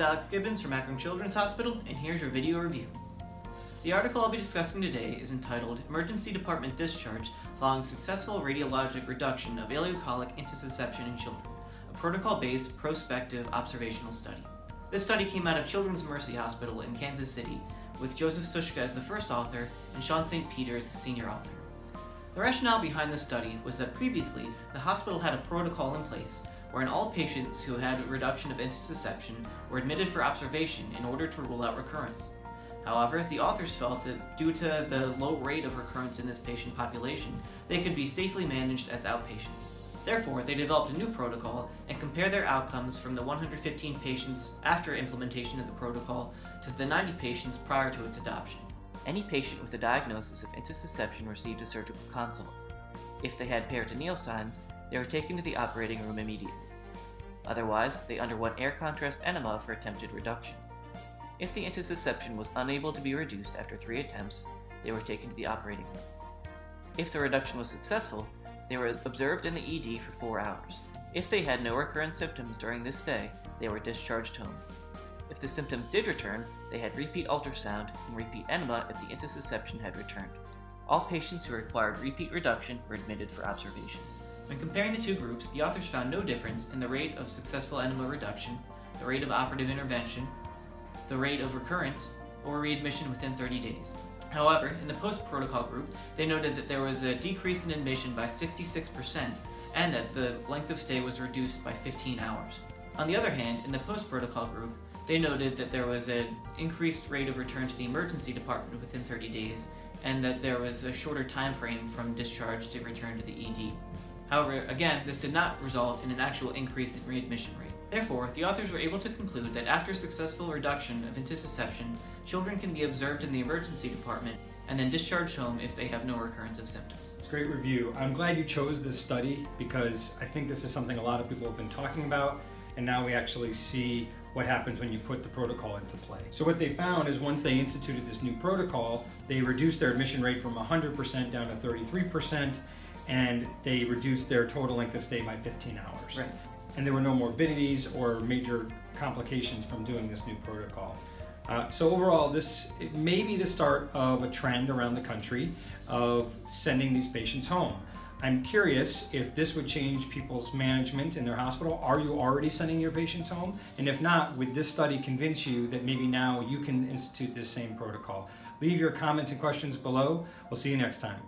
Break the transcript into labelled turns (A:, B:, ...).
A: Alex Gibbons from Akron Children's Hospital, and here's your video review. The article I'll be discussing today is entitled Emergency Department Discharge Following Successful Radiologic Reduction of Ileocolic Intussusception in Children, a protocol-based prospective observational study. This study came out of Children's Mercy Hospital in Kansas City, with Joseph Sujka as the first author and Shawn St. as the senior author. The rationale behind this study was that previously the hospital had a protocol in place wherein all patients who had a reduction of intussusception were admitted for observation in order to rule out recurrence. However, the authors felt that due to the low rate of recurrence in this patient population, they could be safely managed as outpatients. Therefore, they developed a new protocol and compared their outcomes from the 115 patients after implementation of the protocol to the 90 patients prior to its adoption. Any patient with a diagnosis of intussusception received a surgical consult. If they had peritoneal signs, they were taken to the operating room immediately. Otherwise, they underwent air contrast enema for attempted reduction. If the intussusception was unable to be reduced after 3 attempts, they were taken to the operating room. If the reduction was successful, they were observed in the ED for 4 hours. If they had no recurrent symptoms during this stay, they were discharged home. If the symptoms did return, they had repeat ultrasound and repeat enema if the intussusception had returned. All patients who required repeat reduction were admitted for observation. When comparing the two groups, the authors found no difference in the rate of successful enema reduction, the rate of operative intervention, the rate of recurrence, or readmission within 30 days. However, in the post-protocol group, they noted that there was a decrease in admission by 66% and that the length of stay was reduced by 15 hours. On the other hand, in the post-protocol group, they noted that there was an increased rate of return to the emergency department within 30 days and that there was a shorter time frame from discharge to return to the ED. However, again, this did not result in an actual increase in readmission rate. Therefore, the authors were able to conclude that after successful reduction of intussusception, children can be observed in the emergency department and then discharged home if they have no recurrence of symptoms.
B: It's a great review. I'm glad you chose this study because I think this is something a lot of people have been talking about, and now we actually see what happens when you put the protocol into play. So what they found is once they instituted this new protocol, they reduced their admission rate from 100% down to 33%, and they reduced their total length of stay by 15 hours.
A: Right.
B: And there were no morbidities or major complications from doing this new protocol. So overall, this may be the start of a trend around the country of sending these patients home. I'm curious if this would change people's management in their hospital. Are you already sending your patients home? And if not, would this study convince you that maybe now you can institute this same protocol? Leave your comments and questions below. We'll see you next time.